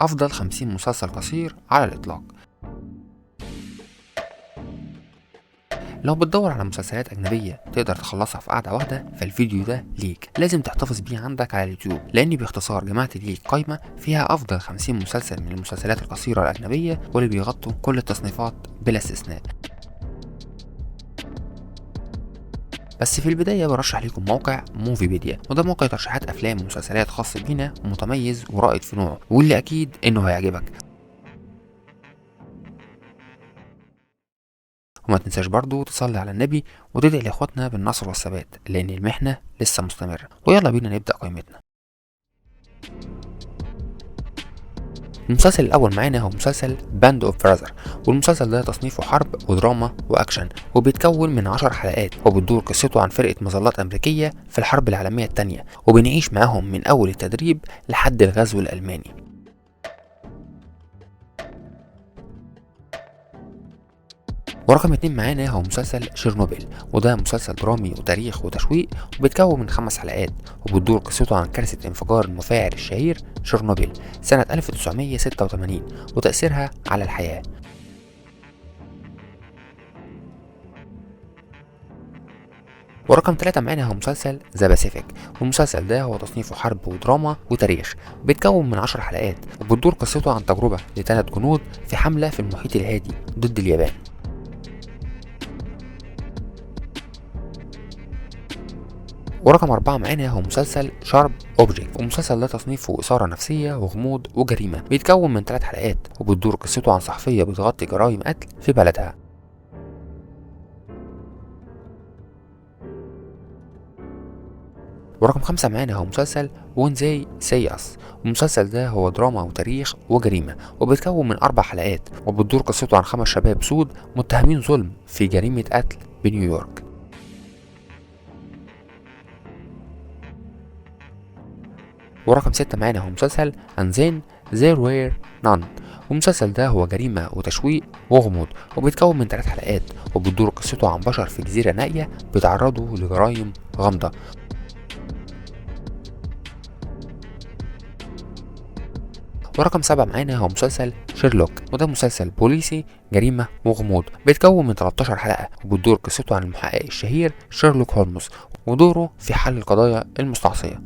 أفضل 50 مسلسل قصير على الإطلاق. لو بتدور على مسلسلات أجنبية تقدر تخلصها في قعدة واحدة فالفيديو ده ليك، لازم تحتفظ بيه عندك على اليوتيوب، لأني باختصار جمعت ليك قائمة فيها أفضل 50 مسلسل من المسلسلات القصيرة الأجنبية واللي بيغطوا كل التصنيفات بلا استثناء. بس في البداية برشح لكم موقع موفيبيديا، وده موقع ترشيحات أفلام ومسلسلات خاص بينا ومتميز ورائد في نوعه، واللي أكيد إنه هيعجبك. وما تنساش برضو تصلي على النبي وتدعي لاخواتنا بالنصر والثبات، لان المحنة لسه مستمرة. ويلا بينا نبدأ قائمتنا. المسلسل الاول معانا هو مسلسل باند اوف براذر، والمسلسل ده تصنيفه حرب ودراما واكشن، وبيتكون من 10 حلقات، وبتدور قصته عن فرقة مظلات امريكية في الحرب العالمية التانية، وبنعيش معاهم من اول التدريب لحد الغزو الالماني. ورقم 2 معانا هو مسلسل شيرنوبل، وده مسلسل درامي وتاريخ وتشويق، وبيتكون من 5 حلقات، وبتدور قصته عن كارثة انفجار المفاعل الشهير شيرنوبل سنة 1986 وتأثيرها على الحياة. ورقم 3 معانا هو مسلسل ذا باسيفيك، والمسلسل ده هو تصنيفه حرب ودراما وتاريخ، بيتكون من 10 حلقات، وبتدور قصته عن تجربة ل3 جنود في حملة في المحيط الهادي ضد اليابان. ورقم 4 معانا هو مسلسل شارب اوبجيكت، والمسلسل ده تصنيفه إثارة نفسية وغموض وجريمة، بيتكون من 3 حلقات، وبتدور قصته عن صحفية بتغطي جرائم قتل في بلدها. ورقم 5 معانا هو مسلسل وينزاي سي اس، والمسلسل ده هو دراما وتاريخ وجريمة، وبيتكون من 4 حلقات، وبتدور قصته عن 5 شباب سود متهمين ظلم في جريمة قتل بنيويورك. ورقم 6 معانا هو مسلسل أنزين There Were None، والمسلسل ده هو جريمة وتشويق وغموض، وبيتكون من 3 حلقات، وبتدور قصته عن بشر في جزيرة نائية بيتعرضوا لجرائم غامضة. ورقم 7 معانا هو مسلسل شيرلوك، وده مسلسل بوليسي جريمة وغموض، بيتكون من 13 حلقة، وبتدور قصته عن المحقق الشهير شيرلوك هولمز ودوره في حل القضايا المستعصية.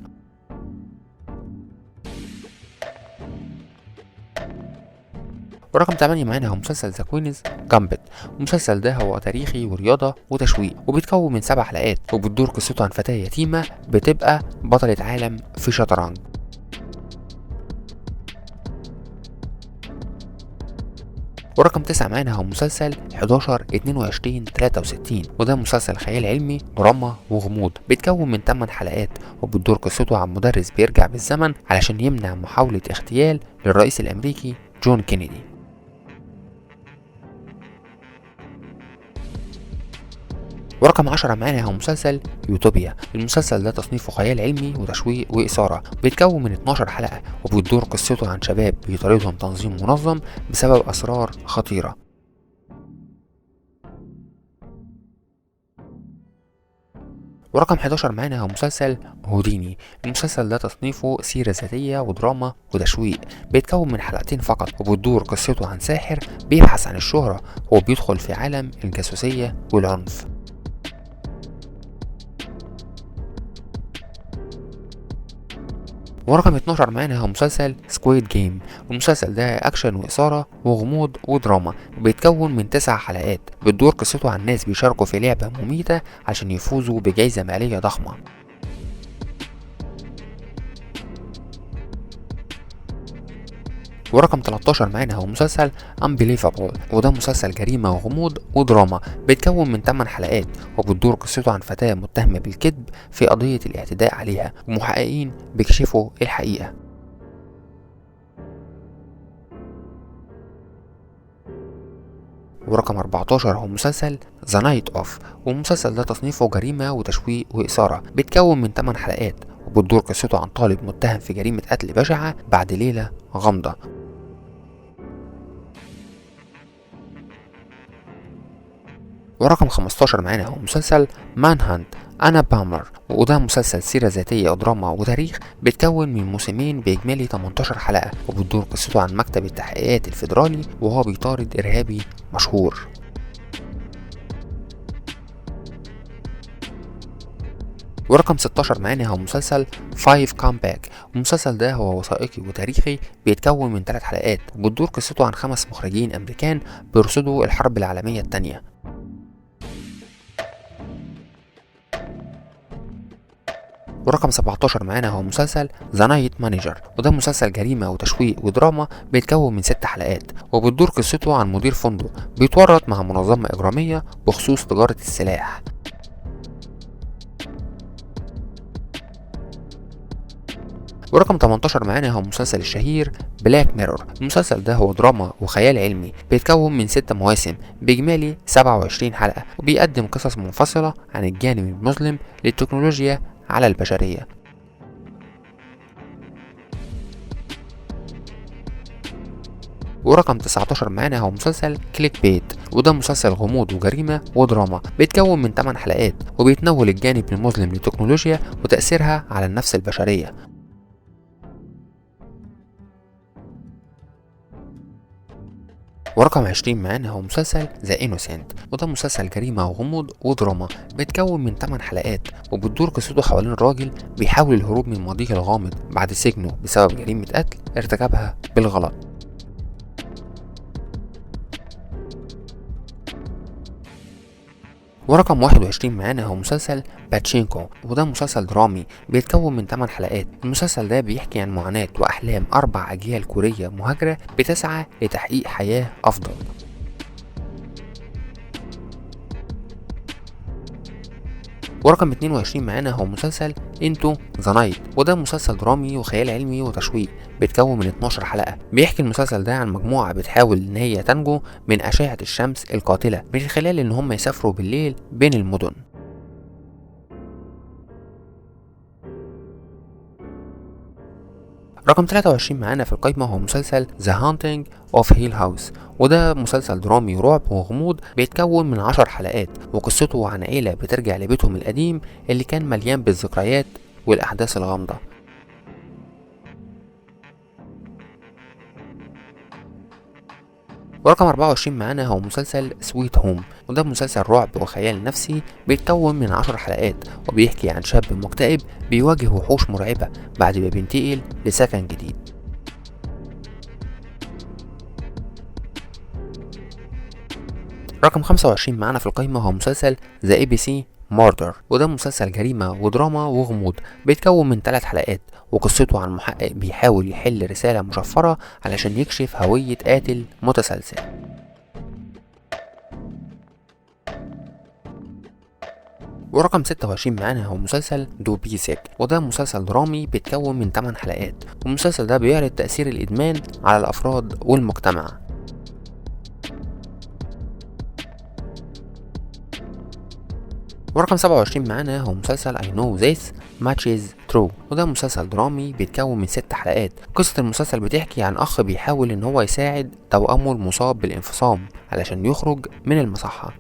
ورقم 8 معانا هو مسلسل ذا كوينز جامبت، المسلسل ده هو تاريخي ورياضة وتشويق، وبيتكون من 7 حلقات، وبتدور قصته عن فتاة يتيمة بتبقى بطلة عالم في شطرنج. ورقم 9 معانا هو مسلسل 11 22 63، وده مسلسل خيال علمي دراما وغموض، بيتكون من 8 حلقات، وبتدور قصته عن مدرس بيرجع بالزمن علشان يمنع محاولة اغتيال للرئيس الأمريكي جون كينيدي. ورقم 10 معانا هو مسلسل يوتوبيا، المسلسل ده تصنيفه خيال علمي وتشويق وإثارة، بيتكون من 12 حلقة، وبتدور قصته عن شباب بيطاردهم تنظيم منظم بسبب أسرار خطيرة. ورقم 11 معانا هو مسلسل هوديني، المسلسل ده تصنيفه سيرة ذاتية ودراما وتشويق، بيتكون من حلقتين فقط، وبتدور قصته عن ساحر بيبحث عن الشهرة وبيدخل في عالم الجاسوسية والعنف. ورقم 12 معانا هو مسلسل سكويد جيم، والمسلسل ده اكشن واثاره وغموض ودراما، بيتكون من 9 حلقات، بتدور قصته عن ناس بيشاركوا في لعبه مميته عشان يفوزوا بجائزه ماليه ضخمه. ورقم 13 معانا هو مسلسل Unbelievable، وده مسلسل جريمة وغموض ودراما، بيتكون من 8 حلقات، وبتدور قصته عن فتاة متهمة بالكذب في قضية الاعتداء عليها، ومحققين بيكشفوا الحقيقة. ورقم 14 هو مسلسل ذا نايت اوف، والمسلسل ده تصنيفه جريمة وتشويق وإثارة، بيتكون من 8 حلقات، وبتدور قصته عن طالب متهم في جريمة قتل بشعة بعد ليلة غامضة. ورقم 15 معانا هو مسلسل مان هانت، أنا بامر، وده مسلسل سيرة ذاتية ودراما وتاريخ بيتكون من موسمين بإجمالي 18 حلقة، وبتدور قصته عن مكتب التحقيقات الفيدرالي وهو بيطارد إرهابي مشهور. ورقم 16 معانا هو مسلسل 5 كامباك. المسلسل ده هو وثائقي وتاريخي بيتكون من 3 حلقات، وبتدور قصته عن 5 مخرجين أمريكان بيرصدوا الحرب العالمية التانية. ورقم 17 معانا هو مسلسل ذا نايت مانجر، وده مسلسل جريمة وتشويق ودراما بيتكون من 6 حلقات، وبتدور قصته عن مدير فندق بيتورط مع منظمة إجرامية بخصوص تجارة السلاح. ورقم 18 معانا هو مسلسل الشهير بلاك ميرور. المسلسل ده هو دراما وخيال علمي بيتكون من 6 مواسم بإجمالي 27 حلقة، وبيقدم قصص منفصلة عن الجانب المظلم للتكنولوجيا على البشرية. ورقم 19 معانا هو مسلسل كليك بيت، وده مسلسل غموض وجريمة ودراما بيتكون من 8 حلقات، وبيتناول الجانب المظلم للتكنولوجيا وتأثيرها على النفس البشرية. ورقم 20 معانا هو مسلسل ذا انوسنت، وده مسلسل جريمة وغموض ودراما بيتكون من 8 حلقات، وبتدور قصته حوالين راجل بيحاول الهروب من ماضيه الغامض بعد سجنه بسبب جريمة قتل ارتكبها بالغلط. ورقم 21 معانا هو مسلسل باتشينكو، وده مسلسل درامي بيتكون من 8 حلقات. المسلسل ده بيحكي عن معاناة وأحلام 4 أجيال كورية مهاجرة بتسعى لتحقيق حياة أفضل. ورقم 22 معانا هو مسلسل انتو ذا نايت، وده مسلسل درامي وخيال علمي وتشويق بيتكون من 12 حلقة. بيحكي المسلسل ده عن مجموعة بتحاول ان هي تنجو من أشعة الشمس القاتلة من خلال ان هم يسافروا بالليل بين المدن. رقم 23 معانا في القائمة هو مسلسل The Haunting of Hill House، وده مسلسل درامي ورعب وغموض بيتكون من 10 حلقات، وقصته عن عيلة بترجع لبيتهم القديم اللي كان مليان بالذكريات والأحداث الغامضة. ورقم 24 معانا هو مسلسل سويت هوم، وده مسلسل رعب وخيال نفسي بيتكون من 10 حلقات، وبيحكي عن شاب مكتئب بيواجه وحوش مرعبة بعد ما بينتقل لسكن جديد. رقم 25 معانا في القائمة هو مسلسل ذا اي بي سي موردر، وده مسلسل جريمة ودراما وغموض بيتكون من 3 حلقات، وقصته عن محقق بيحاول يحل رسالة مشفرة علشان يكشف هوية قاتل متسلسل. ورقم 26 معانا هو مسلسل دو بيسك، وده مسلسل درامي بيتكون من 8 حلقات، والمسلسل ده بيعرض تأثير الإدمان على الأفراد والمجتمع. ورقم 27 معانا هو مسلسل I know this much is true، وده مسلسل درامي بيتكون من 6 حلقات. قصة المسلسل بتحكي عن أخ بيحاول إن هو يساعد توأمه المصاب بالانفصام علشان يخرج من المصحة.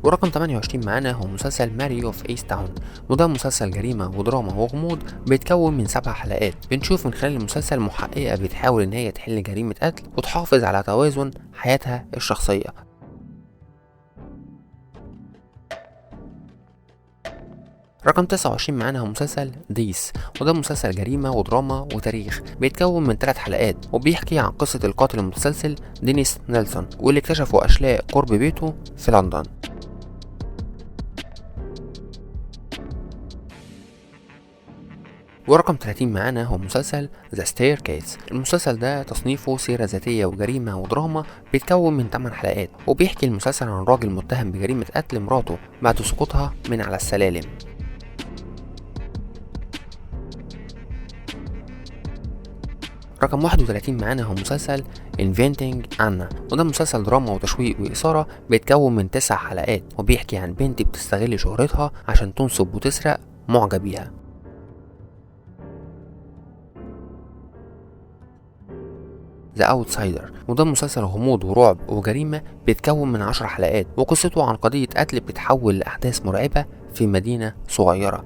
ورقم 28 معانا هو مسلسل ماري اوف ايست تاون، وده مسلسل جريمة ودراما وغموض بيتكون من 7 حلقات. بنشوف من خلال المسلسل محققة بتحاول ان هي تحل جريمة قتل وتحافظ على توازن حياتها الشخصية. رقم 29 معانا هو مسلسل ديس، وده مسلسل جريمة ودراما وتاريخ بيتكون من 3 حلقات، وبيحكي عن قصة القاتل المتسلسل دينيس نيلسون واللي اكتشفوا أشلاء قرب بيته في لندن. ورقم 30 معانا هو مسلسل ذا ستيركيس. المسلسل ده تصنيفه سيرة ذاتية وجريمة ودراما بيتكون من 8 حلقات، وبيحكي المسلسل عن راجل متهم بجريمة قتل مراته بعد سقوطها من على السلالم. رقم 31 معانا هو مسلسل Inventing Anna، وده مسلسل دراما وتشويق وإثارة بيتكون من 9 حلقات، وبيحكي عن بنت بتستغل شهرتها عشان تنصب وتسرق معجب بيها. The ذا اوتسايدر، وده مسلسل غموض ورعب وجريمة بيتكون من 10 حلقات، وقصته عن قضية قتل بتتحول لأحداث مرعبة في مدينة صغيرة.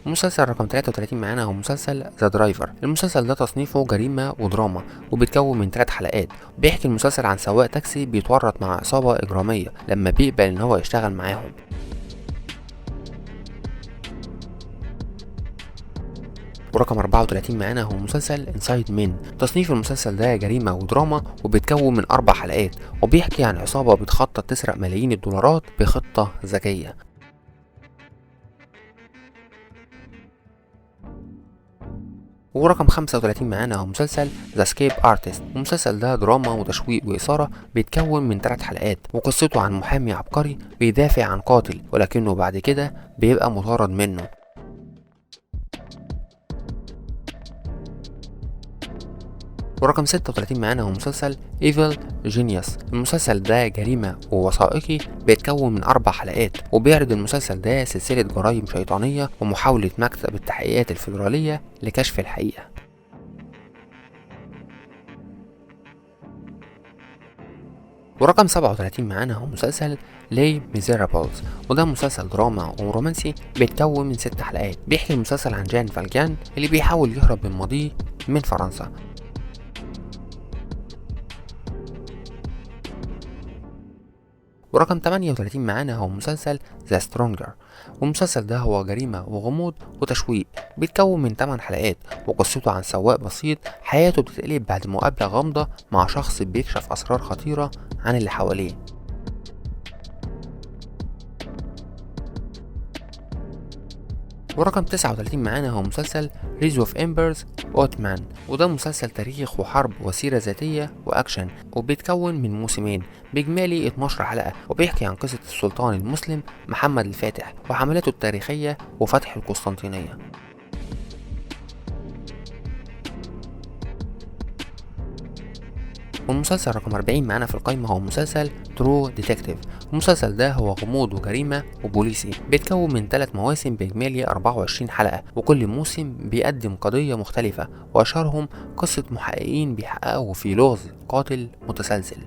المسلسل رقم 33 معانا هو مسلسل ذا درايفر. المسلسل ده تصنيفه جريمة ودراما وبيتكون من 3 حلقات. بيحكي المسلسل عن سواق تاكسي بيتورط مع عصابة إجرامية لما بيقبل إن هو يشتغل معاهم. ورقم 34 معانا هو مسلسل انسايد مين. تصنيف المسلسل ده جريمة ودراما وبيتكون من 4 حلقات، وبيحكي عن عصابة بتخطط تسرق ملايين الدولارات بخطة ذكية. ورقم 35 معانا هو مسلسل ذا سكيب ارتست. المسلسل ده دراما وتشويق وإثارة بيتكون من 3 حلقات، وقصته عن محامي عبقري بيدافع عن قاتل ولكنه بعد كده بيبقى مطارد منه. ورقم 36 معانا هو مسلسل ايفل جينيوس. المسلسل ده جريمة ووثائقي بيتكون من 4 حلقات، وبيعرض المسلسل ده سلسلة جرائم شيطانية ومحاولة مكتب التحقيقات الفيدرالية لكشف الحقيقة. ورقم 37 معانا هو مسلسل لي ميزيرابلز، وده مسلسل دراما ورومانسي بيتكون من 6 حلقات. بيحكي المسلسل عن جان فالجان اللي بيحاول يهرب من ماضيه من فرنسا. ورقم 38 معانا هو مسلسل ذا سترونجر، والمسلسل ده هو جريمة وغموض وتشويق بيتكون من 8 حلقات، وقصته عن سواق بسيط حياته بتتقلب بعد مقابلة غامضة مع شخص بيكشف أسرار خطيرة عن اللي حواليه. ورقم 39 معانا هو مسلسل ريز اوف امبرز اوتمان، وده مسلسل تاريخ وحرب وسيرة ذاتية واكشن، وبيتكون من موسمين باجمالي 12 حلقة، وبيحكي عن قصة السلطان المسلم محمد الفاتح وحملاته التاريخية وفتح القسطنطينية. والمسلسل رقم 40 معانا في القائمة هو مسلسل ترو ديتكتيف. المسلسل ده هو غموض وجريمة وبوليسي بيتكون من 3 مواسم بإجمالي 24 حلقة، وكل موسم بيقدم قضية مختلفة، وأشهرهم قصة محققين بيحققوا في لغز قاتل متسلسل.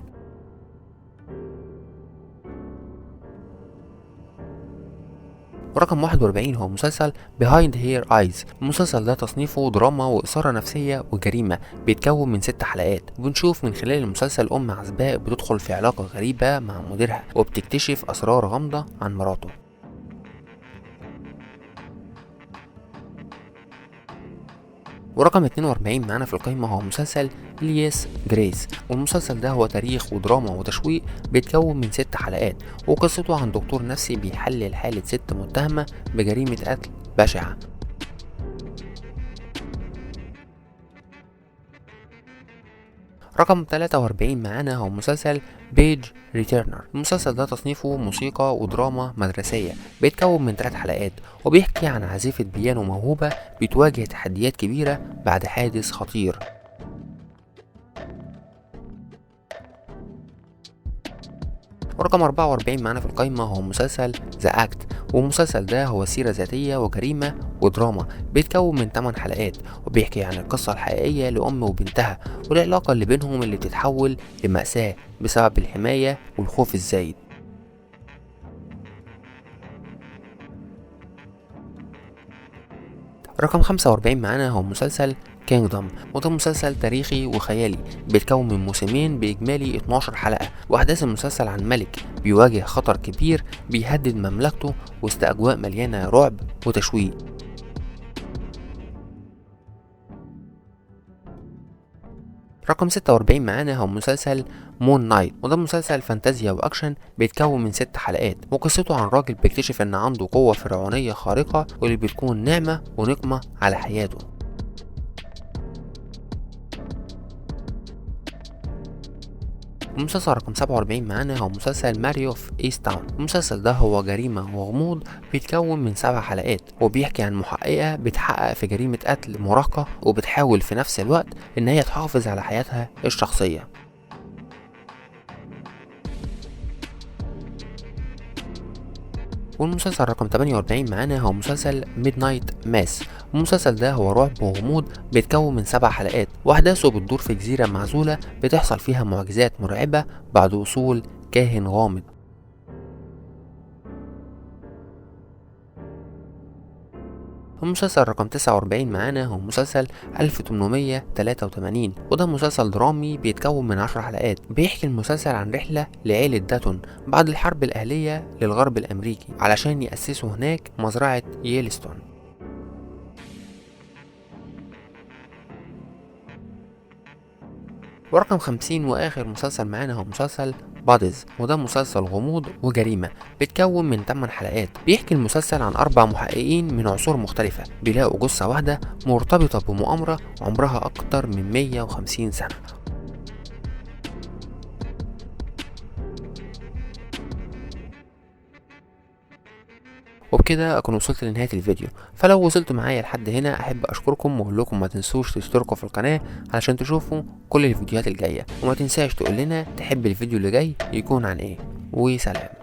ورقم 41 هو مسلسل Behind Her Eyes. المسلسل ده تصنيفه دراما وإثارة نفسية وجريمة بيتكون من 6 حلقات، وبنشوف من خلال المسلسل أم عزباء بتدخل في علاقة غريبة مع مديرها وبتكتشف أسرار غامضة عن مراته. ورقم 42 معانا في القائمة هو مسلسل إلياس جريس، والمسلسل ده هو تاريخ ودراما وتشويق بيتكون من 6 حلقات، وقصته عن دكتور نفسي بيحلل حالة ست متهمة بجريمة قتل بشعة. رقم 43 معانا هو مسلسل بيج ريتيرنر. المسلسل ده تصنيفه موسيقى ودراما مدرسية بيتكون من 3 حلقات، وبيحكي عن عازفة بيانو موهوبة بتواجه تحديات كبيرة بعد حادث خطير. ورقم 44 معانا في القائمة هو مسلسل ذا اكت، والمسلسل ده هو سيرة ذاتية وجريمة ودراما بيتكون من 8 حلقات، وبيحكي عن القصة الحقيقية لأم وبنتها والعلاقة اللي بينهم اللي بتتحول لمأساة بسبب الحماية والخوف الزايد. رقم 45 معانا هو مسلسل كينجدوم، وده مسلسل تاريخي وخيالي بيتكون من موسمين بإجمالي 12 حلقة، وأحداث المسلسل عن ملك بيواجه خطر كبير بيهدد مملكته وسط أجواء مليانة رعب وتشويق. رقم 46 معانا هو مسلسل مون نايت، وده مسلسل فانتازيا واكشن بيتكون من 6 حلقات، وقصته عن راجل بيكتشف ان عنده قوة فرعونية خارقة واللي بتكون نعمة ونقمة على حياته. المسلسل رقم 47 معانا هو مسلسل ماريو في ايست تاون. المسلسل ده هو جريمة وغموض بيتكون من 7 حلقات، وبيحكي عن محققة بتحقق في جريمة قتل مراهقة وبتحاول في نفس الوقت ان هي تحافظ على حياتها الشخصية. والمسلسل رقم 48 معانا هو مسلسل ميد نايت ماس. المسلسل ده هو رعب وغموض بيتكون من 7 حلقات، واحداثه بتدور في جزيرة معزولة بتحصل فيها معجزات مرعبة بعد وصول كاهن غامض. المسلسل رقم 49 معانا هو مسلسل 1883، وده مسلسل درامي بيتكون من 10 حلقات. بيحكي المسلسل عن رحلة لعيلة داتون بعد الحرب الأهلية للغرب الأمريكي علشان يأسسوا هناك مزرعة ييلستون. ورقم 50 واخر مسلسل معانا هو مسلسل بادز، وده مسلسل غموض وجريمة بيتكون من 8 حلقات. بيحكي المسلسل عن 4 محققين من عصور مختلفة بيلاقوا جثة واحدة مرتبطة بمؤامرة عمرها اكتر من 150 سنة. وبكده اكون وصلت لنهاية الفيديو، فلو وصلتوا معايا لحد هنا احب اشكركم واقول لكم ما تنسوش تشتركوا في القناة علشان تشوفوا كل الفيديوهات الجاية، وما تنساش تقول لنا تحب الفيديو اللي جاي يكون عن ايه. وسلام.